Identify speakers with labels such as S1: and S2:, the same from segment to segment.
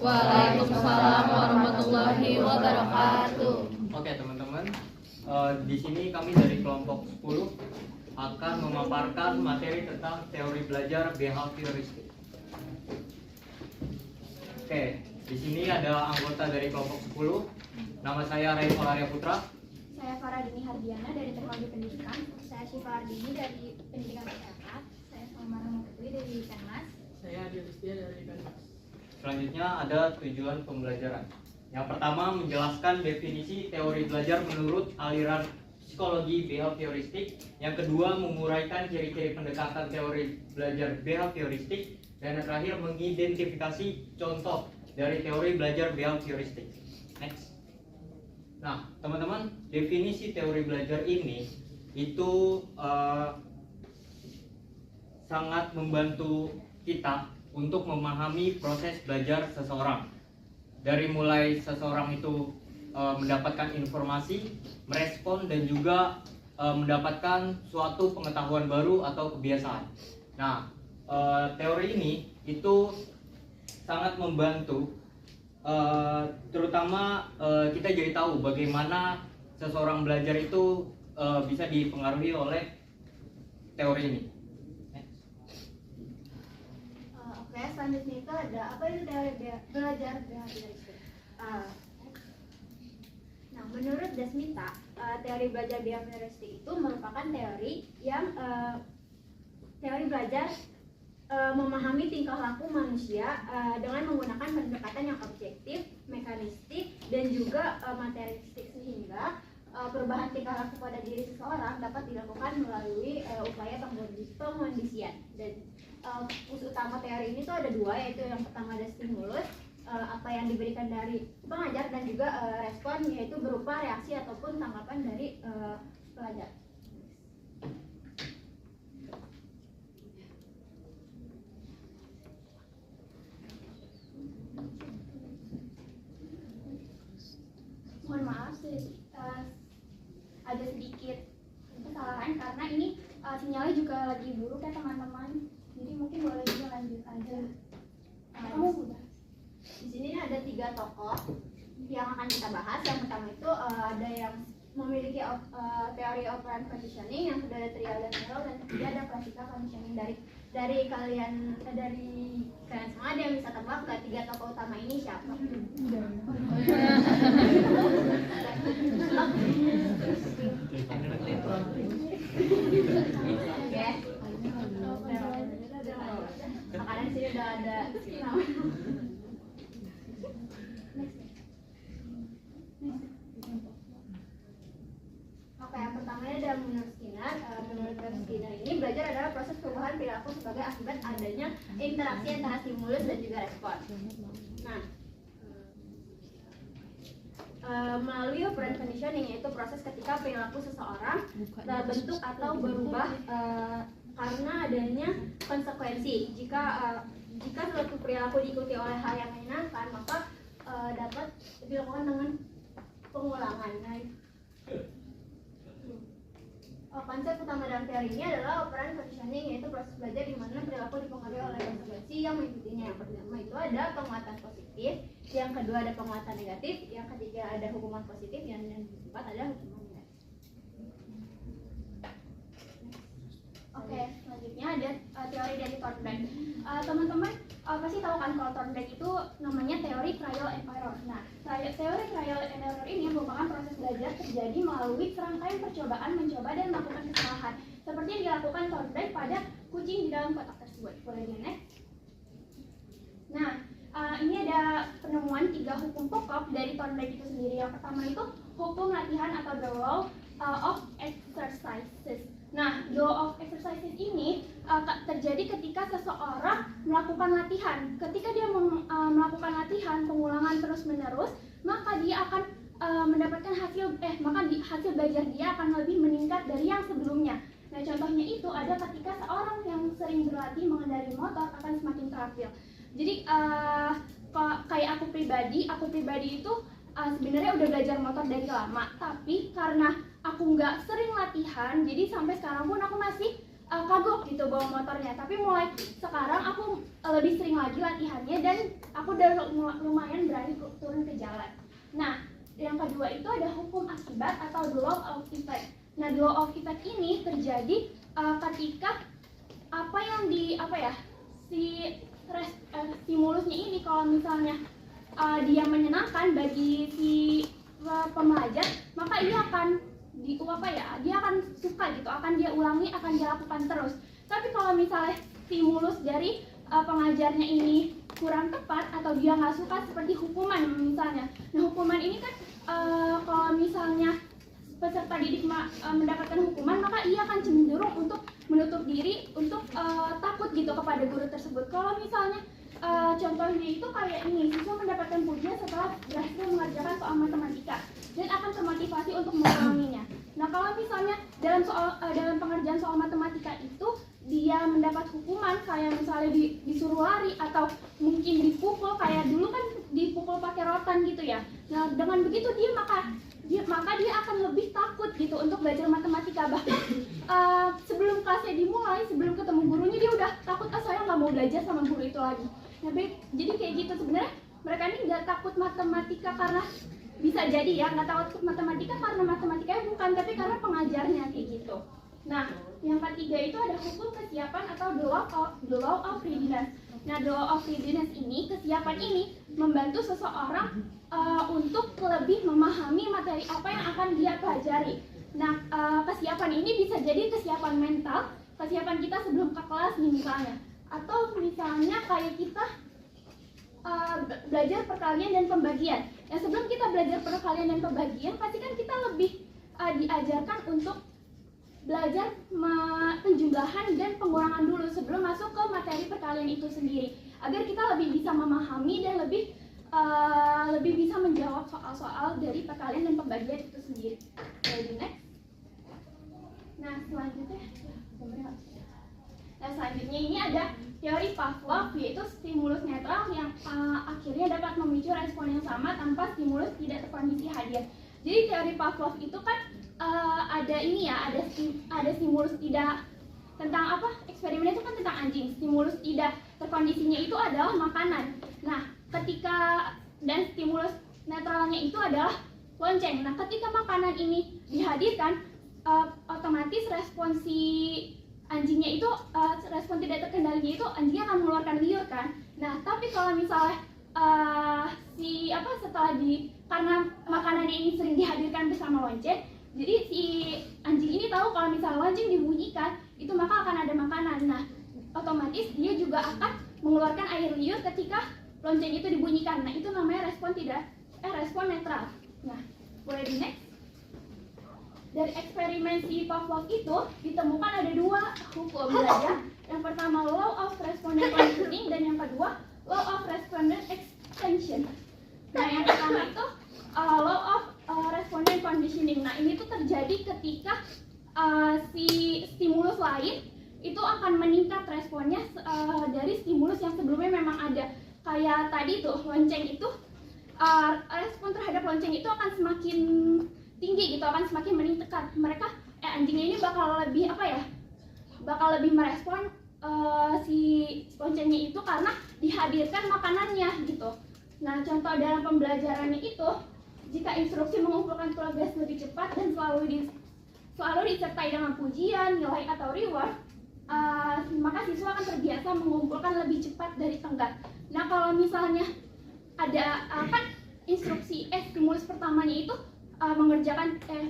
S1: Waalaikumsalam warahmatullahi wabarakatuh.
S2: Oke teman-teman, di sini kami dari kelompok 10 akan memaparkan materi tentang teori belajar behavioristik. Oke, di sini ada anggota dari kelompok 10. Nama saya Raiful Arya Putra.
S3: Saya Faradini Hardiana dari Teknologi Pendidikan. Saya Syifa Ardini dari Pendidikan Masyarakat. Saya Salmara Mukti dari Penmas.
S4: Saya Adi Rustia dari Penmas.
S2: Selanjutnya ada tujuan pembelajaran. Yang pertama, menjelaskan definisi teori belajar menurut aliran psikologi behavioristik. Yang kedua, menguraikan ciri-ciri pendekatan teori belajar behavioristik. Dan yang terakhir, mengidentifikasi contoh dari teori belajar behavioristik. Next. Nah, teman-teman, definisi teori belajar ini itu sangat membantu kita untuk memahami proses belajar seseorang. Dari mulai seseorang itu mendapatkan informasi, merespon, dan juga mendapatkan suatu pengetahuan baru atau kebiasaan. Nah, teori ini itu sangat membantu, terutama kita jadi tahu bagaimana seseorang belajar itu bisa dipengaruhi oleh teori ini.
S3: Oke, selanjutnya itu ada apa itu teori belajar behavioristik. Nah, menurut Desmita, teori belajar behavioristik itu merupakan teori yang teori belajar memahami tingkah laku manusia dengan menggunakan pendekatan yang objektif, mekanistik, dan juga materialistik, sehingga perubahan tingkah laku pada diri seseorang dapat dilakukan melalui upaya pengkondisian. Dan unsur utama teori ini tuh ada dua, yaitu yang pertama ada stimulus, apa yang diberikan dari pengajar, dan juga respon, yaitu berupa reaksi ataupun tanggapan dari pelajar. Mohon maaf sih, ada sedikit kesalahan karena ini sinyalnya juga lagi buruk ya teman-teman. Jadi mungkin boleh juga lanjut aja. Kamu sudah. Di sini ada 3 tokoh yang akan kita bahas. Yang pertama itu ada yang memiliki teori operant conditioning, yang kedua ada trial dan error, dan ketiga ada classical conditioning. Dari kalian semua ada yang bisa tebak nggak 3 tokoh utama ini siapa? Oke. Makanan sini udah ada. Oke, yang pertama ada menurut Skinner. Menurut Skinner ini belajar adalah proses perubahan perilaku sebagai akibat adanya interaksi antara stimulus dan juga respon. Nah, melalui operant conditioning, yaitu proses ketika perilaku seseorang terbentuk atau berubah karena adanya konsekuensi. Jika suatu perilaku diikuti oleh hal yang menyenangkan, maka dapat dilakukan dengan pengulangan. Nah, konsep utama dalam teori ini adalah operant conditioning, yaitu proses belajar di mana perilaku dipengaruhi oleh konsekuensi yang mengikutinya. Yang pertama itu ada penguatan positif, yang kedua ada penguatan negatif, yang ketiga ada hukuman positif, yang keempat ada hukuman negatif. Oke, selanjutnya ada teori dari Thorndike. Teman-teman pasti tahu kan kalau Thorndike itu namanya teori trial and error. Nah, teori trial and error ini merupakan proses belajar terjadi melalui serangkaian percobaan, mencoba, dan melakukan kesalahan, seperti yang dilakukan Thorndike pada kucing di dalam kotak tersebut. Boleh di next? Nah, ini ada penemuan 3 hukum pokok dari Thorndike itu sendiri. Yang pertama itu hukum latihan atau the law of exercises. Nah, law of exercises ini terjadi ketika seseorang melakukan latihan. Ketika dia melakukan latihan pengulangan terus-menerus, maka dia akan mendapatkan hasil belajar dia akan lebih meningkat dari yang sebelumnya. Nah, contohnya itu ada ketika seorang yang sering berlatih mengendarai motor akan semakin terampil. Jadi kayak aku pribadi itu sebenarnya udah belajar motor dari lama, tapi karena aku nggak sering latihan, jadi sampai sekarang pun aku masih kagok gitu bawa motornya. Tapi mulai sekarang aku lebih sering lagi latihannya dan aku udah lumayan berani turun ke jalan. Nah, yang kedua itu ada hukum akibat atau the law of effect. Nah, the law of effect ini terjadi ketika stimulusnya ini kalau misalnya dia menyenangkan bagi si pembelajar, maka dia akan dia akan suka gitu, akan dia ulangi, akan dia lakukan terus. Tapi kalau misalnya stimulus dari pengajarnya ini kurang tepat atau dia nggak suka, seperti hukuman misalnya. Nah, hukuman ini kan kalau misalnya peserta didik mendapatkan hukuman, maka ia akan cenderung untuk menutup diri, untuk takut gitu kepada guru tersebut. Kalau misalnya contohnya itu kayak ini, siswa mendapatkan pujian setelah berhasil mengerjakan soal matematika dan akan termotivasi untuk mengulanginya. Nah, kalau misalnya dalam pengerjaan soal matematika itu dia mendapat hukuman kayak misalnya disuruh lari atau mungkin dipukul, kayak dulu kan dipukul pakai rotan gitu ya. Nah, dengan begitu maka dia akan lebih takut gitu untuk belajar matematika. Bahkan sebelum kelasnya dimulai, sebelum ketemu gurunya, dia udah takut, saya nggak mau belajar sama guru itu lagi. Nah, jadi kayak gitu. Sebenarnya mereka ini nggak takut matematika karena bisa jadi ya, nggak takut matematika karena matematikanya bukan, tapi karena pengajarnya kayak gitu. Nah, yang ketiga itu ada hukum kesiapan atau the law of readiness. Nah, the law of readiness ini, kesiapan ini membantu seseorang untuk lebih memahami materi apa yang akan dia pelajari. Nah, kesiapan ini bisa jadi kesiapan mental, kesiapan kita sebelum ke kelas nih misalnya, atau misalnya kayak kita belajar perkalian dan pembagian. Ya, sebelum kita belajar perkalian dan pembagian, pasti kan kita lebih diajarkan untuk belajar penjumlahan dan pengurangan dulu sebelum masuk ke materi perkalian itu sendiri, agar kita lebih bisa memahami dan lebih bisa menjawab soal-soal dari perkalian dan pembagian itu sendiri. Jadi next. Nah, selanjutnya ini ada teori Pavlov, yaitu stimulus netral yang akhirnya dapat memicu respon yang sama tanpa stimulus tidak terkondisi hadir. Jadi teori Pavlov itu kan ada stimulus tidak tentang eksperimen itu kan tentang anjing. Stimulus tidak terkondisinya itu adalah makanan. Nah, dan stimulus netralnya itu adalah lonceng. Nah, ketika makanan ini dihadirkan, otomatis respon si anjingnya itu respon tidak terkendalinya itu anjingnya akan mengeluarkan liur kan. Nah, tapi kalau misalnya karena makanan ini sering dihadirkan bersama lonceng, jadi si anjing ini tahu kalau misalnya lonceng dibunyikan itu maka akan ada makanan. Nah, otomatis dia juga akan mengeluarkan air liur ketika lonceng itu dibunyikan. Nah, itu namanya respon netral. Nah, boleh di next. Dari eksperimen si Pavlov itu ditemukan ada dua hukum belajar. Yang pertama law of respondent conditioning dan yang kedua law of respondent extension. Nah, yang pertama itu law of respondent conditioning. Nah, ini tuh terjadi ketika si stimulus lain itu akan meningkat responnya dari stimulus yang sebelumnya memang ada. Kayak tadi tuh lonceng itu respon terhadap lonceng itu akan semakin tinggi gitu, akan semakin meningkat. Anjingnya ini bakal lebih merespon si loncengnya itu karena dihadirkan makanannya gitu. Nah, contoh dalam pembelajarannya itu, jika instruksi mengumpulkan tugas lebih cepat dan selalu disertai dengan pujian, nilai atau reward, maka siswa akan terbiasa mengumpulkan lebih cepat dari tenggat. Nah, kalau misalnya ada instruksi stimulus pertamanya itu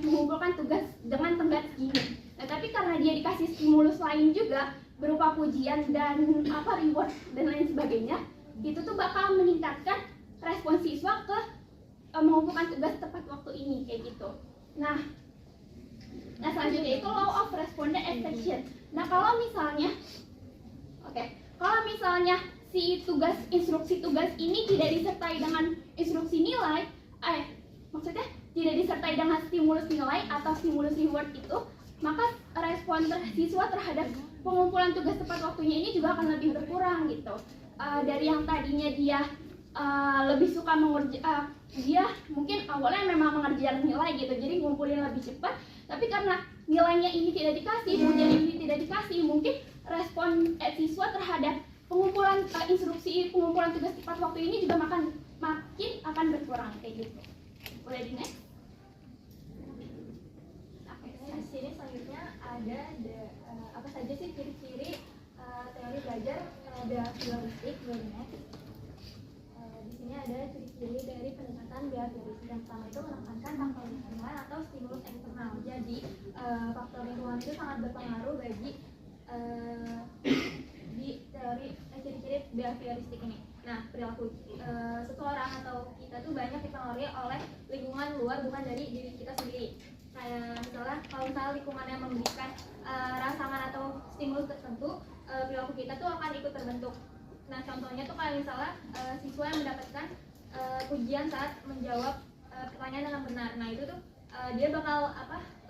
S3: mengumpulkan tugas dengan tenggat segini. Nah, tapi karena dia dikasih stimulus lain juga berupa pujian dan reward dan lain sebagainya, itu tuh bakal meningkatkan respon siswa ke mengumpulkan tugas tepat waktu ini kayak gitu. Nah, selanjutnya itu law of respondent extension. Nah, kalau misalnya si instruksi tugas ini tidak disertai dengan instruksi nilai, maksudnya tidak disertai dengan stimulus nilai atau stimulus reward itu, maka respon siswa terhadap pengumpulan tugas tepat waktunya ini juga akan lebih berkurang gitu. Dari yang tadinya dia lebih suka dia mungkin awalnya memang mengerjakan nilai gitu, jadi ngumpulin lebih cepat, tapi karena nilainya ini tidak dikasih, ujian ini tidak dikasih, mungkin respon siswa terhadap pengumpulan pengumpulan tugas tepat waktu ini juga makin akan berkurang kayak gitu. Boleh di next?
S5: Di sini selanjutnya ada apa saja sih ciri-ciri teori belajar behavioristik. Di sini ada ciri-ciri dari pendekatan behavioristik. Yang pertama itu menekankan faktor lingkungan atau stimulus eksternal. Jadi faktor lingkungan itu sangat berpengaruh bagi di teori ciri-ciri behavioristik ini. Nah, perilaku seseorang atau kita tuh banyak dipengaruhi oleh lingkungan luar, bukan dari diri kita sendiri. Kayak misalnya kalau misalnya lingkungannya memberikan rangsangan atau stimulus tertentu, perilaku kita tuh akan ikut terbentuk. Nah, contohnya tuh kayak misalnya siswa yang mendapatkan pujian saat menjawab pertanyaan dengan benar. Nah, itu tuh dia bakal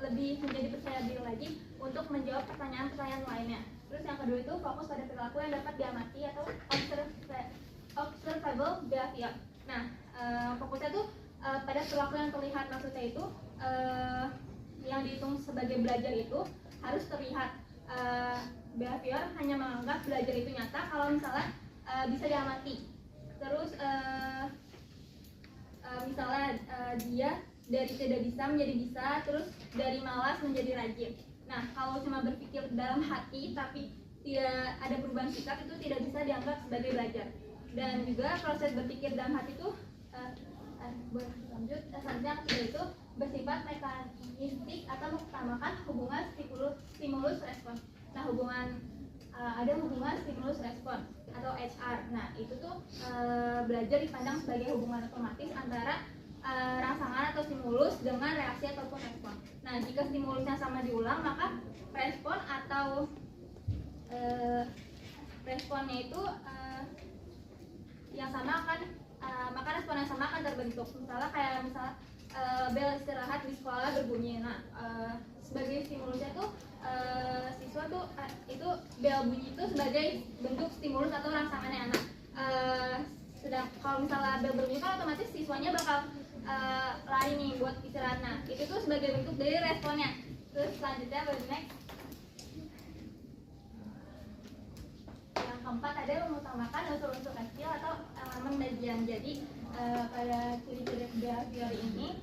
S5: lebih menjadi percaya diri lagi untuk menjawab pertanyaan-pertanyaan lainnya. Terus yang kedua itu fokus pada perilaku yang dapat diamati atau observable behavior. Nah, fokusnya tuh pada perilaku yang terlihat, maksudnya itu yang dihitung sebagai belajar itu harus terlihat. Behavior hanya menganggap belajar itu nyata kalau misalnya bisa diamati. Terus misalnya dia dari tidak bisa menjadi bisa, terus dari malas menjadi rajin. Nah, kalau cuma berpikir dalam hati tapi tidak ada perubahan sikap, itu tidak bisa dianggap sebagai belajar. Dan juga proses berpikir dalam hati itu lanjut, selanjutnya itu bersifat mekanistik atau mengutamakan hubungan stimulus respon. Nah, ada hubungan stimulus respon atau HR. Nah, itu tuh belajar dipandang sebagai hubungan otomatis antara rangsangan atau stimulus dengan reaksi ataupun respon. Nah, jika stimulusnya sama diulang, maka respon atau responnya itu yang sama maka respon yang sama akan terbentuk. Misalnya bel istirahat di sekolah berbunyi. Nah, sebagai stimulusnya tuh siswa tuh itu bel bunyi itu sebagai bentuk stimulus atau rangsangannya anak. Sedang kalau misalnya bel berbunyi kan otomatis siswanya bakal lari nih buat istirahat. Nah, itu tuh sebagai bentuk dari responnya. Terus selanjutnya next. Yang keempat ada mengutamakan unsur-unsur kecil atau elemen bagian. Jadi pada ciri-ciri behavior ini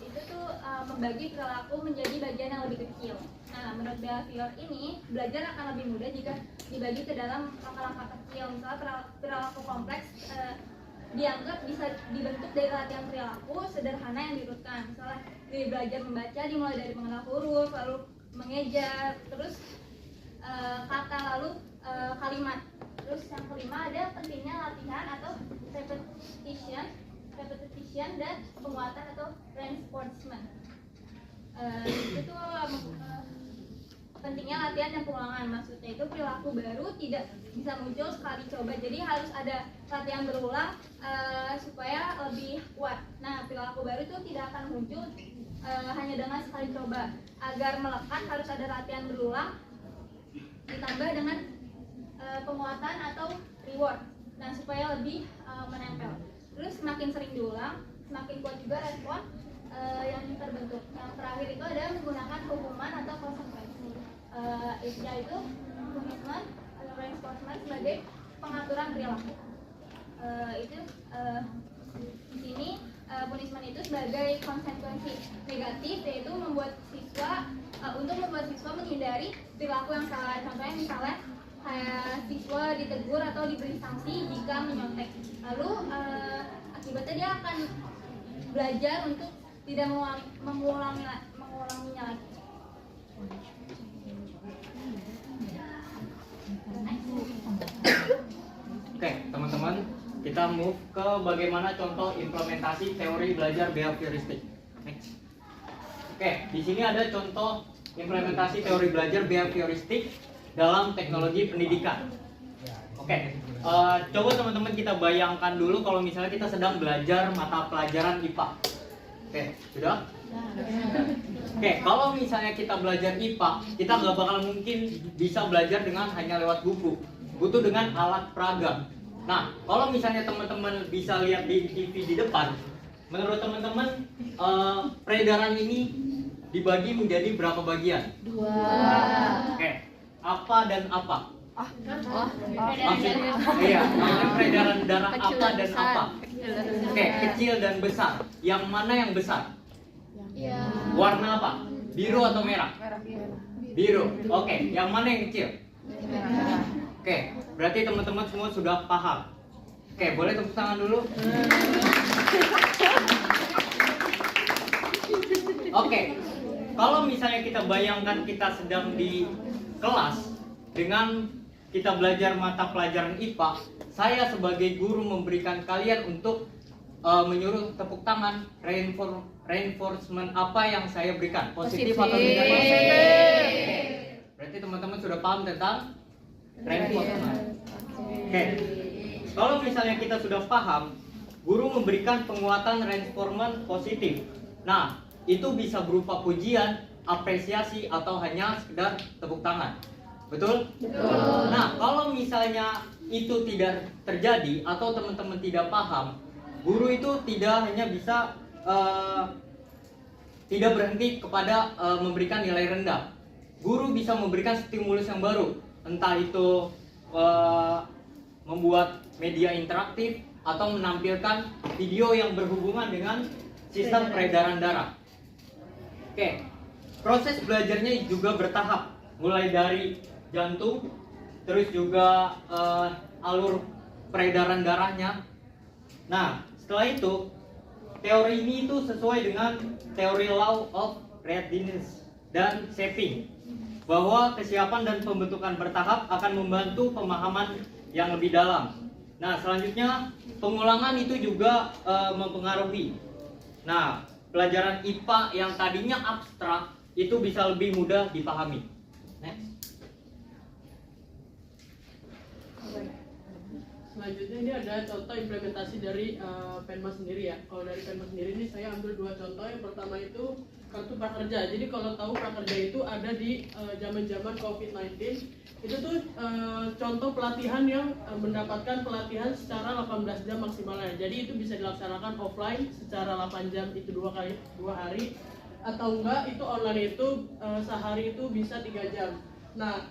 S5: itu tuh membagi perilaku menjadi bagian yang lebih kecil. Nah, menurut behavior ini belajar akan lebih mudah jika dibagi ke dalam langkah-langkah kecil. Misalnya perilaku kompleks dianggap bisa dibentuk dari latihan perilaku sederhana yang diurutkan. Misalnya dari belajar membaca dimulai dari mengenal huruf, lalu mengejar, terus kata, lalu kalimat. Terus yang kelima ada pentingnya latihan atau repetition dan penguatan atau reinforcement. Itu pentingnya latihan dan pengulangan. Maksudnya itu perilaku baru tidak bisa muncul sekali coba, jadi harus ada latihan berulang supaya lebih kuat. Nah, perilaku baru itu tidak akan muncul hanya dengan sekali coba. Agar melekat harus ada latihan berulang ditambah dengan penguatan atau reward. Nah, supaya lebih menempel. Terus semakin sering diulang, semakin kuat juga respon yang terbentuk. Yang terakhir itu ada menggunakan hukuman atau konsekuensi, yaitu punishment atau reinforcement sebagai pengaturan perilaku. Di sini punishment itu sebagai konsekuensi negatif, yaitu membuat siswa menghindari perilaku yang salah. Contohnya misalnya kayak siswa ditegur atau diberi sanksi jika menyontek. Lalu akibatnya dia akan belajar untuk tidak mengulanginya lagi.
S2: Oke, teman-teman, kita move ke bagaimana contoh implementasi teori belajar behavioristik. Next. Oke, di sini ada contoh implementasi teori belajar behavioristik dalam teknologi pendidikan. Oke, coba teman-teman kita bayangkan dulu kalau misalnya kita sedang belajar mata pelajaran IPA. Oke, sudah? Oke, kalau misalnya kita belajar IPA, kita nggak bakal mungkin bisa belajar dengan hanya lewat buku. Butuh dengan alat peraga. Nah, kalau misalnya teman-teman bisa lihat di TV di depan, menurut teman-teman peredaran ini dibagi menjadi berapa bagian?
S1: 2.
S2: Oke, apa dan apa?
S3: Peredaran
S2: Iya, namanya peredaran darah
S1: Kecil
S2: apa
S1: dan
S2: dan
S1: besar.
S2: apa? Oke, kecil dan besar. Yang mana yang besar?
S1: Ya.
S2: Warna apa? Biru atau merah? Biru. Oke, yang mana yang kecil? Oke, berarti teman-teman semua sudah paham. Oke, boleh tepuk tangan dulu. Oke, kalau misalnya kita bayangkan kita sedang di kelas dengan kita belajar mata pelajaran IPA, saya sebagai guru memberikan kalian untuk menyuruh tepuk tangan, reinforcement apa yang saya berikan, positif atau negatif? Berarti teman-teman sudah paham tentang reinforcement. Oke, kalau misalnya kita sudah paham, guru memberikan penguatan reinforcement positif. Nah, itu bisa berupa pujian, apresiasi, atau hanya sekedar tepuk tangan. Betul? Betul. Nah, kalau misalnya itu tidak terjadi atau teman-teman tidak paham, guru itu tidak hanya bisa tidak berhenti kepada memberikan nilai rendah. Guru bisa memberikan stimulus yang baru, entah itu membuat media interaktif atau menampilkan video yang berhubungan dengan sistem peredaran darah. Oke, proses belajarnya juga bertahap, mulai dari jantung, terus juga alur peredaran darahnya. Nah, setelah itu teori ini itu sesuai dengan teori law of readiness dan shaping, bahwa kesiapan dan pembentukan bertahap akan membantu pemahaman yang lebih dalam. Nah, selanjutnya pengulangan itu juga mempengaruhi. Nah, pelajaran IPA yang tadinya abstrak itu bisa lebih mudah dipahami. Next.
S4: Selanjutnya ini ada contoh implementasi dari Penma sendiri ya. Kalau dari Penma sendiri ini saya ambil 2 contoh. Yang pertama itu kartu prakerja. Jadi kalau tahu prakerja itu ada di zaman-zaman COVID-19. Itu tuh contoh pelatihan yang mendapatkan pelatihan secara 18 jam maksimalnya. Jadi itu bisa dilaksanakan offline secara 8 jam itu 2 hari, atau enggak itu online itu sehari itu bisa 3 jam. Nah,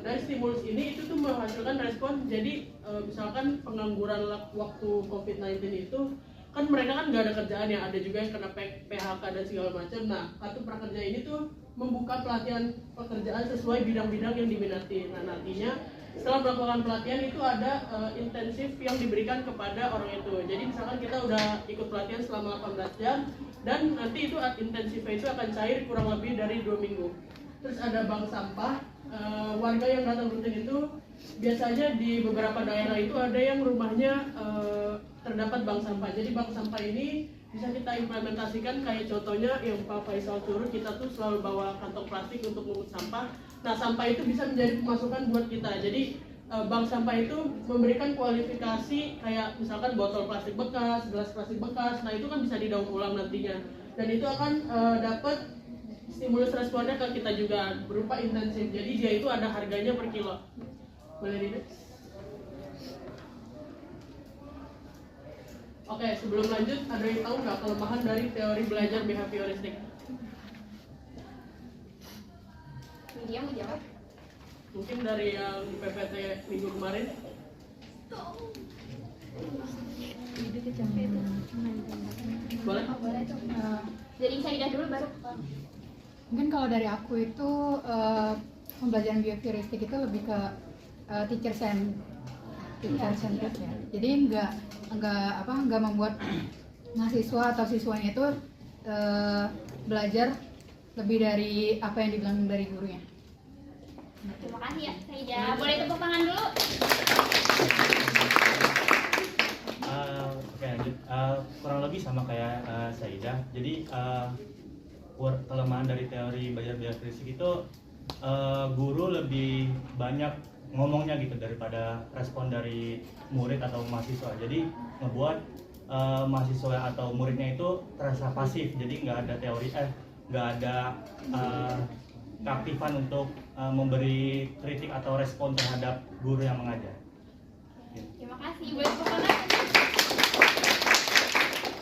S4: dari stimulus ini itu tuh menghasilkan respon. Jadi misalkan pengangguran waktu COVID-19 itu kan mereka kan nggak ada kerjaan ya, ada juga yang kena PHK dan segala macam. Nah, kartu prakerja ini tuh membuka pelatihan pekerjaan sesuai bidang-bidang yang diminati. Nah, nantinya setelah melakukan pelatihan itu ada intensif yang diberikan kepada orang itu. Jadi misalkan kita udah ikut pelatihan selama 18 jam dan nanti itu intensifnya itu akan cair kurang lebih dari 2 minggu. Terus ada bank sampah, warga yang datang rutin itu biasanya di beberapa daerah itu ada yang rumahnya terdapat bank sampah. Jadi bank sampah ini bisa kita implementasikan kayak contohnya yang Pak Faisal suruh, kita tuh selalu bawa kantong plastik untuk mengut sampah. Nah, sampah itu bisa menjadi pemasukan buat kita. Jadi bank sampah itu memberikan kualifikasi kayak misalkan botol plastik bekas, gelas plastik bekas. Nah, itu kan bisa didaur ulang nantinya. Dan itu akan dapat stimulus responnya ke kita juga berupa intensif. Jadi dia itu ada harganya per kilo. Boleh di next? Oke, sebelum lanjut, ada yang tahu nggak kelemahan dari teori belajar behavioristik?
S3: Dia mau jawab?
S4: Mungkin dari yang PPT minggu kemarin. Boleh?
S3: Boleh tuh. Jadi Saidah dulu baru.
S6: Mungkin kalau dari aku itu pembelajaran behavioristik itu lebih ke teacher centered ya. Jadi nggak membuat mahasiswa atau siswanya itu belajar lebih dari apa yang dibilang dari gurunya.
S3: Terima kasih ya Saidah. Boleh tepuk tangan dulu?
S7: Oke, lanjut. Kurang lebih sama kayak Saidah. Jadi kelemahan dari teori belajar behavioristik itu guru lebih banyak ngomongnya gitu daripada respon dari murid atau mahasiswa. Jadi ngebuat mahasiswa atau muridnya itu terasa pasif. Jadi nggak ada teori, nggak ada keaktifan untuk memberi kritik atau respon terhadap guru yang mengajar.
S3: Terima Terima kasih. Boleh tepuk tangan?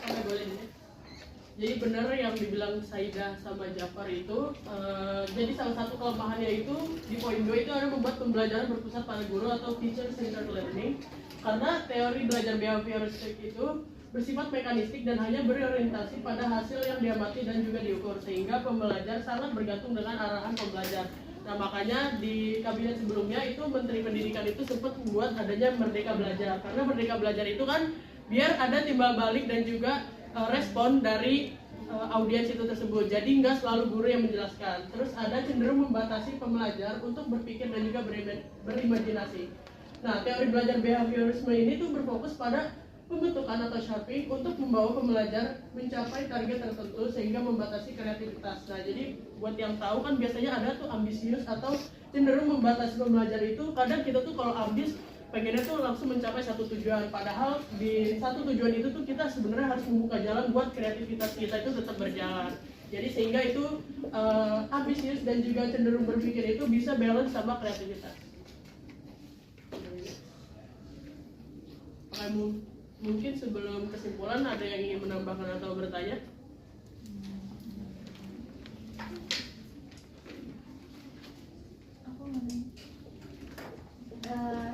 S4: Oke, boleh nih. Jadi benar yang dibilang Saidah sama Jafar itu, jadi salah satu kelemahannya itu di poin 2 itu ada membuat pembelajaran berpusat pada guru atau teacher centered learning, karena teori belajar behavioristik itu bersifat mekanistik dan hanya berorientasi pada hasil yang diamati dan juga diukur, sehingga pembelajar sangat bergantung dengan arahan pembelajar. Nah, makanya di kabinet sebelumnya itu Menteri Pendidikan itu sempat membuat adanya Merdeka Belajar, karena Merdeka Belajar itu kan biar ada timbal balik dan juga respon dari audiens itu tersebut. Jadi nggak selalu guru yang menjelaskan. Terus ada cenderung membatasi pembelajar untuk berpikir dan juga berimajinasi. Nah, teori belajar behaviorisme ini tuh berfokus pada pembentukan atau shaping untuk membawa pembelajar mencapai target tertentu sehingga membatasi kreativitas. Nah, jadi buat yang tahu kan biasanya ada tuh ambisius atau cenderung membatasi pembelajar itu. Kadang kita tuh kalau ambis pengennya tuh langsung mencapai satu tujuan, padahal di satu tujuan itu tuh kita sebenarnya harus membuka jalan buat kreativitas kita itu tetap berjalan. Jadi sehingga itu ambisius dan juga cenderung berpikir itu bisa balance sama kreativitas. Mungkin sebelum kesimpulan ada yang ingin menambahkan atau bertanya?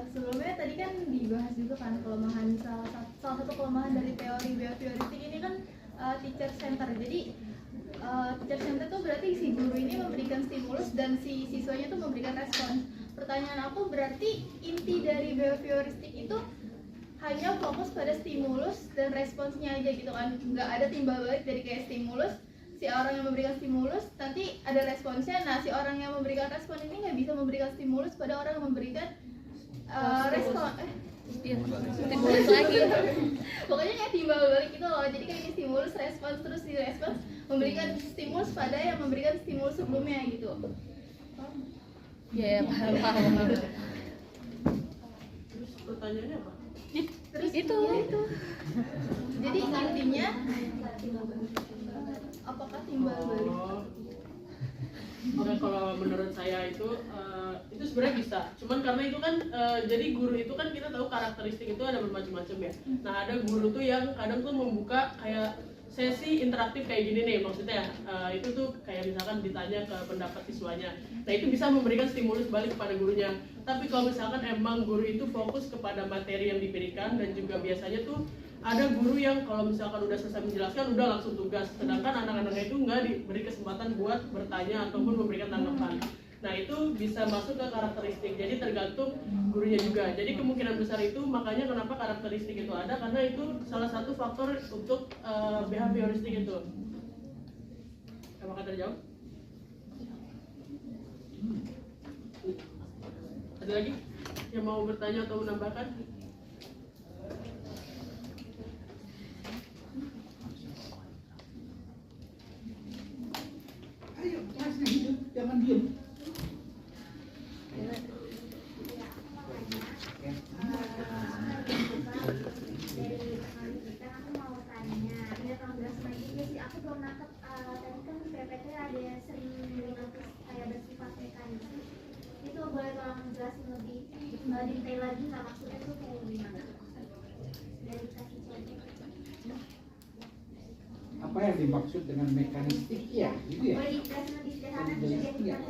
S5: Sebelumnya tadi kan dibahas juga kan kelemahan salah satu kelemahan dari teori behavioristik ini kan teacher center. Jadi teacher center itu berarti si guru ini memberikan stimulus dan si siswanya itu memberikan respon. Pertanyaan aku, berarti inti dari behavioristik itu hanya fokus pada stimulus dan responsnya aja gitu kan, nggak ada timbal balik dari kayak stimulus, si orang yang memberikan stimulus nanti ada responsnya. Nah, si orang yang memberikan respon ini nggak bisa memberikan stimulus pada orang yang memberikan respon.
S1: Stimulus lagi.
S5: Pokoknya kayak timbal balik gitu loh. Jadi kayak ini stimulus, respons, terus di respons memberikan stimulus pada yang memberikan stimulus sebelumnya gitu.
S1: Ya, paham.
S4: Terus pertanyaannya apa?
S5: Terus
S1: Itu.
S5: Jadi intinya apakah timbal balik?
S4: Oke, kalau menurut saya itu sebenarnya bisa. Cuman karena itu kan jadi guru itu kan kita tahu karakteristik itu ada bermacam-macam ya. Nah, ada guru tuh yang kadang tuh membuka kayak sesi interaktif kayak gini nih, maksudnya itu tuh kayak misalkan ditanya ke pendapat siswanya. Nah, itu bisa memberikan stimulus balik kepada gurunya. Tapi kalau misalkan emang guru itu fokus kepada materi yang diberikan, dan juga biasanya tuh ada guru yang kalau misalkan udah selesai menjelaskan udah langsung tugas, sedangkan anak-anaknya itu nggak diberi kesempatan buat bertanya ataupun memberikan tanggapan. Nah, itu bisa masuk ke karakteristik, jadi tergantung gurunya juga. Jadi kemungkinan besar itu makanya kenapa karakteristik itu ada, karena itu salah satu faktor untuk behavioristik itu. Apakah terjawab? Ada lagi yang mau bertanya atau menambahkan?
S8: Ayo, kelasnya hidup, jangan diem.
S3: Aku belum nangkep, tadi kan PPT ada yang sering notice kayak bersifat mekanisme. Itu boleh tolong jelasin lebih detail lagi, nggak maksudnya tuh kayak gimana? Dari kasih contoh.
S8: Apa yang dimaksud dengan mekanistik ya, gitu ya?
S3: Boleh dijelasin lebih sederhana biar kita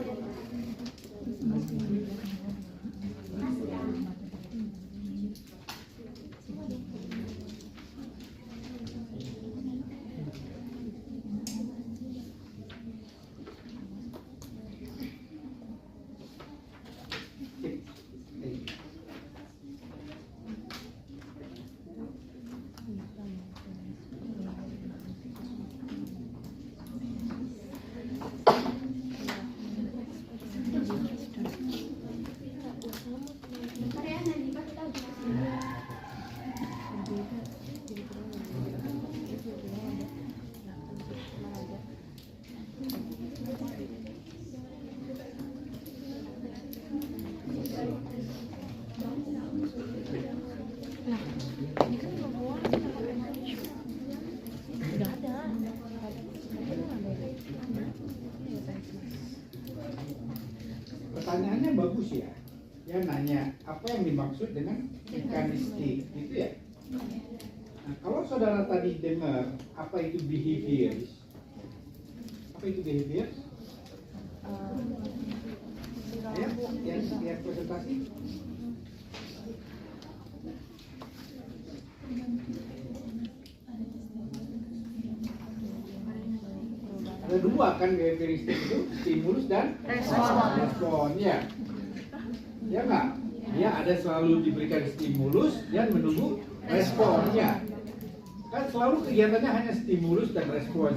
S8: Iya. Pertanyaannya bagus ya. Ya nanya apa yang dimaksud dengan mekanistik. mekanistik, gitu ya. Nah, kalau saudara tadi dengar apa itu behaviors, apa itu behaviors? Ya, yang presentasi. Ada dua kan behavioristik itu, stimulus dan respon ya. Ya nggak? Dia ada selalu diberikan stimulus dan menunggu responnya. Kan selalu kegiatannya hanya stimulus dan respon.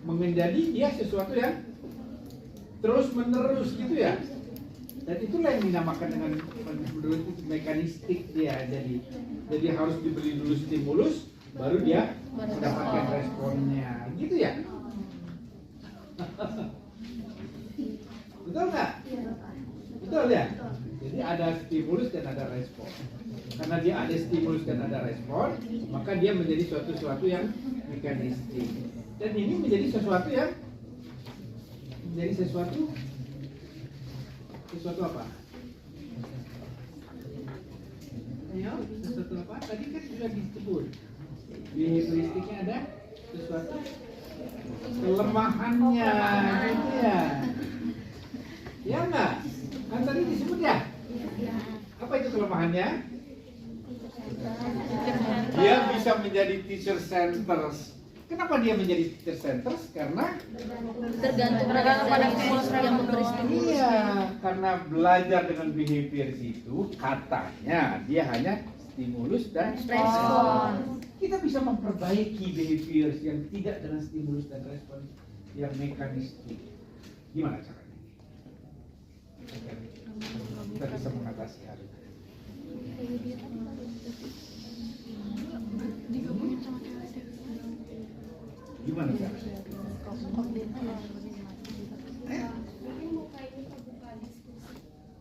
S8: Menjadi dia sesuatu yang terus menerus gitu ya. Dan itulah yang dinamakan dengan menurut mekanistik dia. Jadi harus diberi dulu stimulus, baru dia mendapatkan responnya. Gitu ya. Betul nggak? Betul ya? Jadi ada stimulus dan ada respon. Karena dia ada stimulus dan ada respon, maka dia menjadi sesuatu yang mekanistik. Dan ini menjadi sesuatu yang sesuatu apa? Ayo, sesuatu apa? Tadi kan sudah disebut. Behavioristiknya ada sesuatu kelemahannya, gitu ya. Ya enggak? Kan tadi disebut ya? Apa itu kelemahannya? Dia bisa menjadi teacher centers. Kenapa dia menjadi teacher centers? Karena
S1: tergantung pada stimulus yang memberi stimulus.
S8: iya, karena belajar dengan behaviors itu katanya dia hanya stimulus dan respon. Kita bisa memperbaiki behaviors yang tidak dengan stimulus dan respon yang mekanistik. Gimana caranya? Kita bisa mengatasi hal itu. Gimana caranya?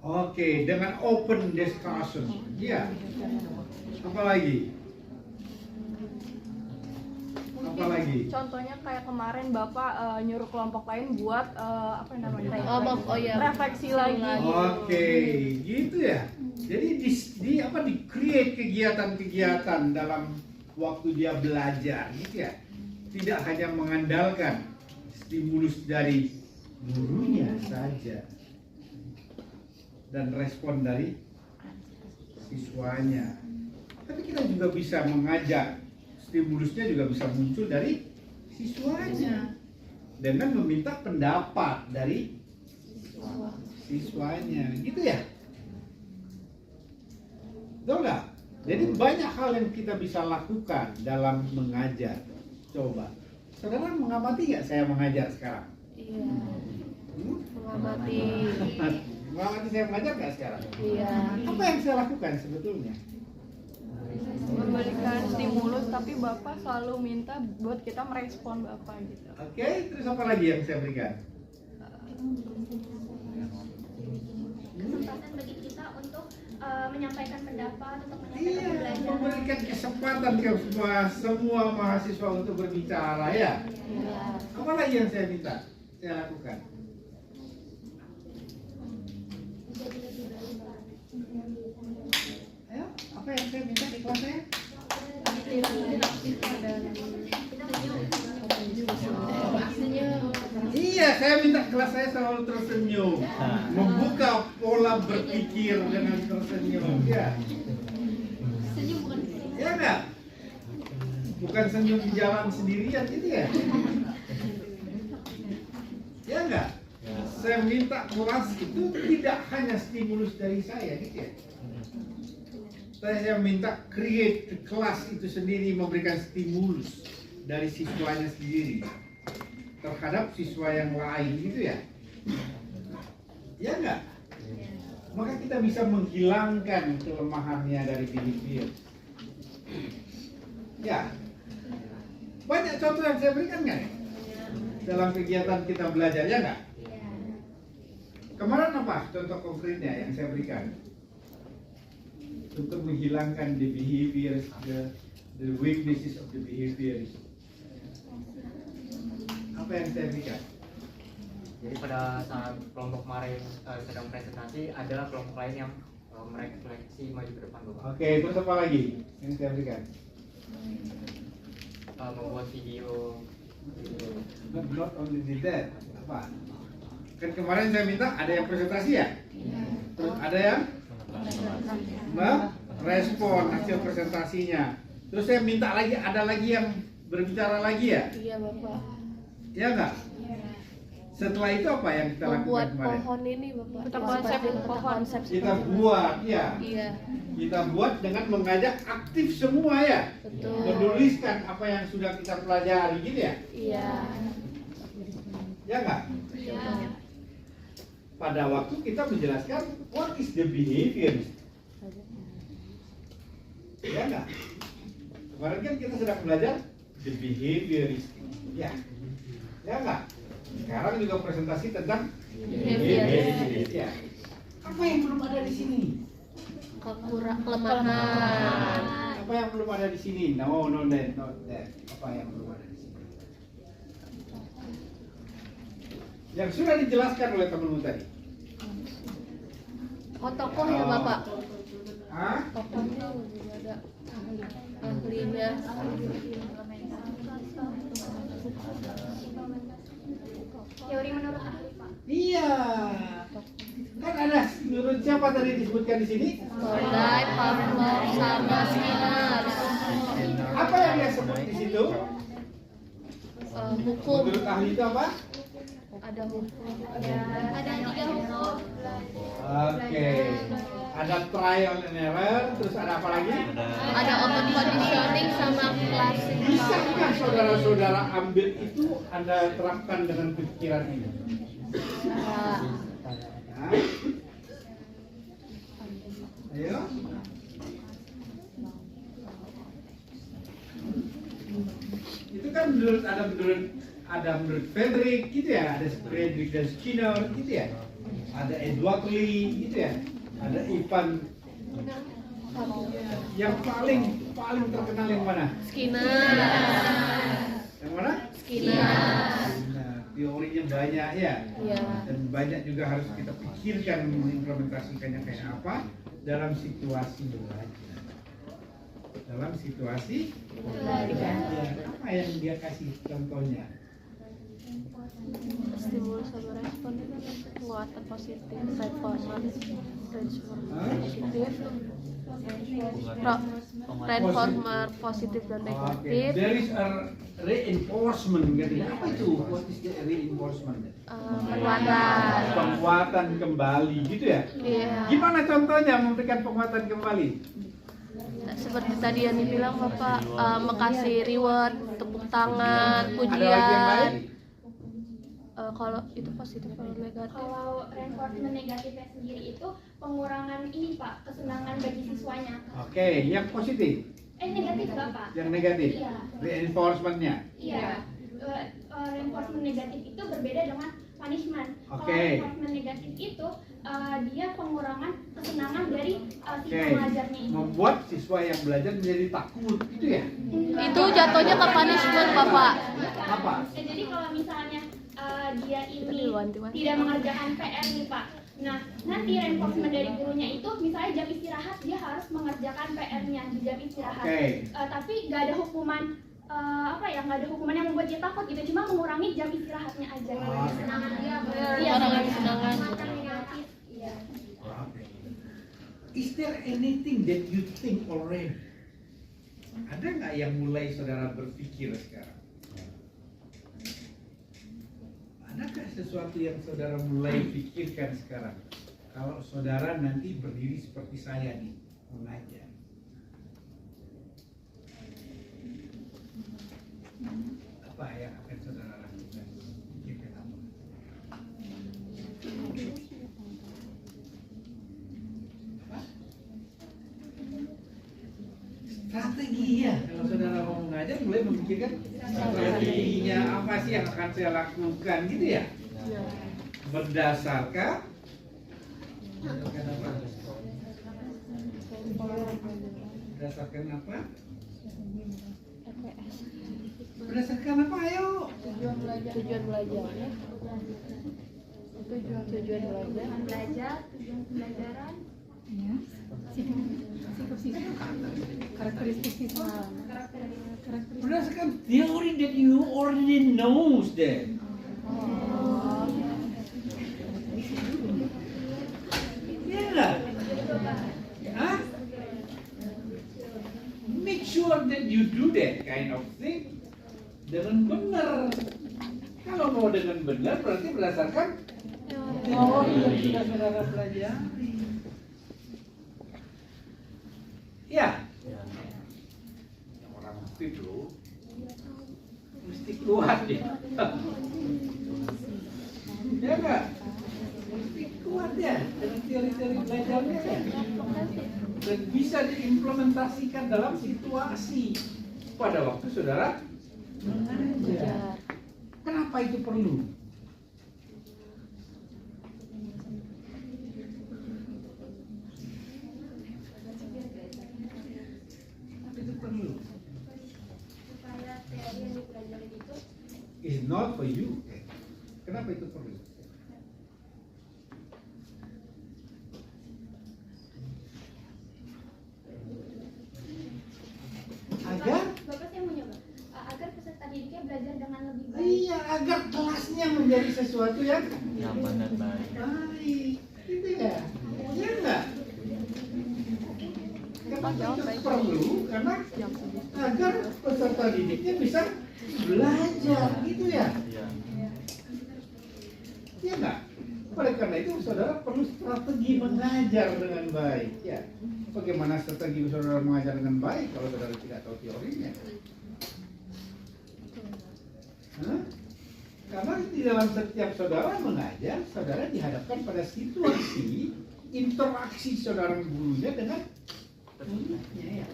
S8: Oke, dengan open discussion. Iya. Apa lagi? Apa lagi?
S5: Contohnya kayak kemarin Bapak nyuruh kelompok lain buat apa namanya? Refleksi lagi.
S8: Oke, gitu ya. Jadi di create kegiatan-kegiatan dalam waktu dia belajar, gitu ya. Tidak hanya mengandalkan stimulus dari gurunya saja dan respon dari siswanya. Tapi kita juga bisa mengajak, stimulusnya juga bisa muncul dari siswanya dengan meminta pendapat dari siswanya, gitu ya. Betul nggak? Jadi banyak hal yang kita bisa lakukan dalam mengajar. Coba, saudara mengamati nggak saya mengajar sekarang?
S1: Iya.
S5: Mengamati.
S8: Mengamati saya mengajar nggak sekarang?
S1: Iya.
S8: Apa yang saya lakukan sebetulnya?
S5: Memberikan stimulus, tapi Bapak selalu minta buat kita merespon Bapak gitu.
S8: Oke, terus apa lagi yang saya berikan?
S3: Kesempatan bagi kita untuk menyampaikan pendapat, untuk menyampaikan
S8: Iya,
S3: pembelajaran.
S8: memberikan kesempatan ke semua mahasiswa untuk berbicara ya. Apa lagi yang saya minta? Saya lakukan. Ayo, apa yang saya minta di kelas saya? Iya, saya minta kelas saya selalu tersenyum, membuka pola berpikir dengan tersenyum. Ya, ya enggak? Bukan senyum di jalan sendirian gitu ya? Ya enggak? Saya minta kelas itu tidak hanya stimulus dari saya gitu ya. Saya minta create kelas itu sendiri memberikan stimulus dari siswanya sendiri terhadap siswa yang lain gitu ya. Ya enggak? Maka kita bisa menghilangkan kelemahannya dari behavior. Ya. Banyak contoh yang saya berikan nggak? Dalam kegiatan kita belajar, ya nggak? Kemarin apa contoh konkretnya yang saya berikan? Untuk menghilangkan the behaviors, the weaknesses of the behaviors. Apa yang saya berikan?
S2: Jadi pada saat kelompok kemarin sedang presentasi, ada kelompok lain yang merefleksi maju ke depan Bapak.
S8: Oke, terus apa lagi yang saya berikan?
S2: Membuat video.
S8: Not only did that, apa? Kan kemarin saya minta ada yang presentasi ya? Terus ada yang merespon hasil presentasinya. Terus saya minta lagi, ada lagi yang berbicara lagi ya?
S1: Iya Bapak.
S8: Ya enggak? Setelah itu apa yang kita lakukan
S1: Membuat
S8: kemarin?
S1: pohon ini Bapak.
S4: Kita konsep pohon.
S8: Kita buat, ya.
S1: Iya.
S8: Kita buat dengan mengajak aktif semua ya.
S1: Betul.
S8: Menuliskan apa yang sudah kita pelajari gitu ya.
S1: Iya.
S8: Ya enggak?
S1: Iya.
S8: Pada waktu kita menjelaskan what is the behavior. Ya enggak? Kemarin kan kita sedang belajar the behavioristic. Ya. Ya enggak? Sekarang juga presentasi tentang behavioristic. Ya. Apa yang belum ada di sini?
S1: Kelemahan.
S8: Apa yang belum ada di sini? No, not that. Apa yang belum ada di sini? Yang sudah dijelaskan oleh temanmu tadi.
S1: Oh tokoh ya Bapak.
S8: Hah?
S1: Tokohnya juga ada ahlinya.
S3: Teori menurut ahli Pak.
S8: Iya. Kan ada menurut siapa tadi disebutkan di sini?
S1: Tordai, Pavlov, sama Skinner.
S8: Apa yang dia sebut di situ?
S1: Hukum.
S8: Menurut ahli itu apa?
S1: Ada hukum.
S3: Ada 3 hukum.
S8: Oke. Ada trial and error, terus ada apa lagi?
S1: Ada open conditioning sama classing.
S8: Bisakah saudara-saudara ambil itu Anda terapkan dengan pikiran ini? Hah? Ayo. Itu kan menurut Frederick gitu ya, ada Frederick dan Skinner gitu ya, ada Edward Lee gitu ya, ada Ivan. Yang paling terkenal yang mana?
S1: Skinner.
S8: Yang mana?
S1: Skinner.
S8: Nah, teorinya banyak ya.
S1: Iya.
S8: Dan banyak juga harus kita pikirkan mengimplementasikannya kayak apa dalam situasi belajar. Dalam situasi belajar. Apa yang dia kasih contohnya?
S1: Stimulus sama respon itu kan penguatan positif, reformer, respon positif, reformer positif dan
S8: Oke,
S1: negatif.
S8: there is a reinforcement gitu. Apa itu? What is the reinforcement? Penguatan kembali gitu ya?
S1: Iya.
S8: Gimana contohnya memberikan penguatan kembali?
S1: Seperti tadi yang dibilang Bapak, mengasih reward, tepuk tangan,
S8: Ada
S1: pujian.
S8: lagi yang lain?
S1: Kalau itu positif, kalau negatif.
S3: Kalau reinforcement negatifnya sendiri itu pengurangan ini Pak, kesenangan bagi siswanya.
S8: Oke, yang positif,
S3: Negatif Bapak.
S8: yang negatif,
S3: Iya.
S8: reinforcementnya.
S3: Iya. Reinforcement negatif itu berbeda dengan punishment.
S8: Oke.
S3: Kalau reinforcement negatif itu dia pengurangan kesenangan dari siswa
S8: Oke,
S3: belajarnya itu.
S8: membuat siswa yang belajar menjadi takut, gitu ya?
S1: Itu jatuhnya ke punishment Bapak.
S8: Apa?
S3: Jadi kalau misalnya dia ini
S1: diwanti-wanti.
S3: tidak mengerjakan PR nih Pak. Nah, nanti reinforcement dari gurunya itu misalnya jam istirahat dia harus mengerjakan PR-nya di jam istirahat.
S8: Oke.
S3: Tapi nggak ada hukuman nggak ada hukuman yang membuat dia takut gitu, cuma mengurangi jam istirahatnya aja. Kesenangan dia. Iya,
S1: kesenangan.
S3: negatif. Iya.
S8: Is there anything that you think already? Ada nggak yang mulai saudara berpikir sekarang? Adakah sesuatu yang saudara mulai pikirkan sekarang? Kalau saudara nanti berdiri seperti saya nih, mengajar. Apa yang akan saudara lakukan? Pikirkan apa? Strategi ya. Kalau saudara mau mengajar, mulai memikirkan strateginya apa sih yang akan saya lakukan gitu ya. Berdasarkan apa? Berdasarkan apa? Berdasarkan apa? Ayo.
S1: Tujuan belajar. Tujuan belajar.
S3: Tujuan belajar, tujuan pembelajaran.
S6: Ya, sikap karakteristik siswa.
S8: Berdasarkan teori that you already knows that. Iya nggak? Hah? Make sure that you do that kind of thing dengan benar. Kalau mau dengan benar berarti berdasarkan teori yang sudah saudara pelajari. Ya. Orang aktif loh, mesti kuat ya. Ya nggak? Mesti kuat ya dengan teori-teori belajarnya ya. Dan bisa diimplementasikan dalam situasi pada waktu saudara mengajar. Kenapa itu perlu? Itu perlu.
S5: Supaya teori yang dipelajari itu
S8: Is not for you. Kenapa itu perlu? Agar
S3: Bapak saya mau nyoba agar peserta didiknya belajar dengan lebih baik.
S8: iya, agar kelasnya menjadi sesuatu yang
S7: nyaman dan baik.
S8: baik, gitu ya? Ya enggak? Kenapa itu perlu? Karena agar peserta didiknya bisa belajar, gitu ya?
S7: Iya.
S8: Ya enggak? Oleh karena itu saudara perlu strategi mengajar dengan baik, ya. Bagaimana strategi saudara mengajar dengan baik kalau saudara tidak tahu teorinya? Hah? Karena di dalam setiap saudara mengajar, saudara dihadapkan pada situasi interaksi saudara gurunya dengan muridnya, ya.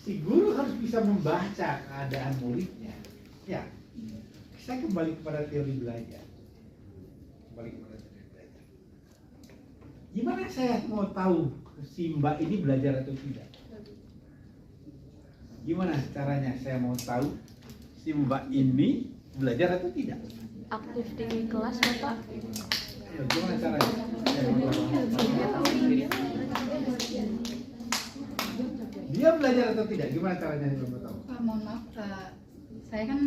S8: Si guru harus bisa membaca keadaan muridnya. Ya, saya kembali kepada teori belajar. Gimana saya mau tahu si Mbak ini belajar atau tidak? Gimana caranya saya mau tahu si Mbak ini belajar atau tidak?
S1: Aktif di kelas Bapak.
S8: Ayo, gimana caranya? Dia belajar atau tidak? Gimana caranya saya mau tahu?
S6: Mohon maaf, saya kan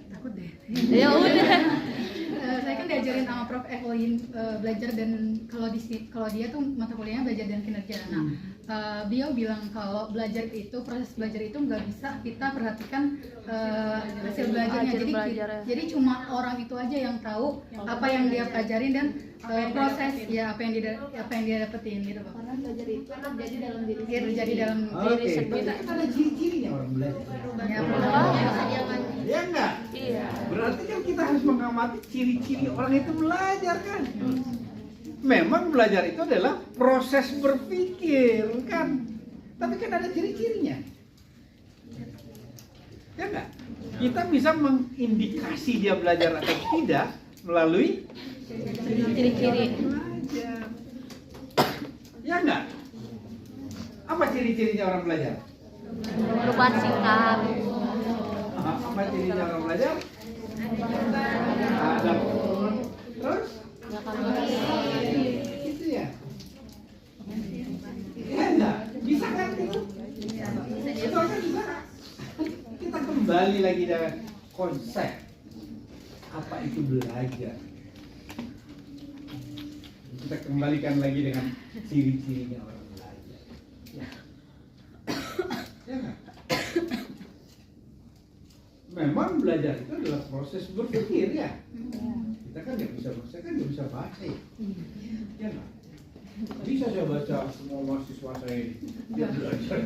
S6: takut deh.
S1: Ya udah.
S6: Saya kan diajarin sama Prof. Evelyn belajar dan kalau dia tuh mata kuliahnya belajar dan kinerja. Nah, beliau bilang kalau belajar itu proses belajar itu nggak bisa kita perhatikan hasil belajarnya. Jadi cuma orang itu aja yang tahu apa yang dia pelajarin dan proses ya apa yang dia dapetin gitu, Pak.
S5: karena belajar itu terjadi dalam diri
S6: Dia terjadi dalam
S8: Oke, tapi kan ada ciri-cirinya orang belajar. Ya enggak?
S1: Iya.
S8: Berarti kan kita harus mengamati ciri-ciri orang itu belajar kan? Memang belajar itu adalah proses berpikir kan? Tapi kan ada ciri-cirinya. Ya enggak? Kita bisa mengindikasi dia belajar atau tidak melalui
S1: Ciri-ciri.
S8: belajar. Ya enggak? Apa ciri-cirinya orang belajar?
S1: Perubahan sikap.
S8: Apa cirinya orang belajar? Ada terus?
S1: Ya kan.
S8: Gitu ya? Iya enggak? Bisa kan itu? Itu kan bisa. Kita kembali lagi dengan konsep apa itu belajar. Kita kembalikan lagi dengan ciri-cirinya orang belajar. Ya. Ya enggak? Memang belajar itu adalah proses berpikir ya. Kita kan nggak bisa, saya kan nggak bisa baca ya. Ya nggak? Bisa saya baca semua mahasiswa saya ini. Dia belajar.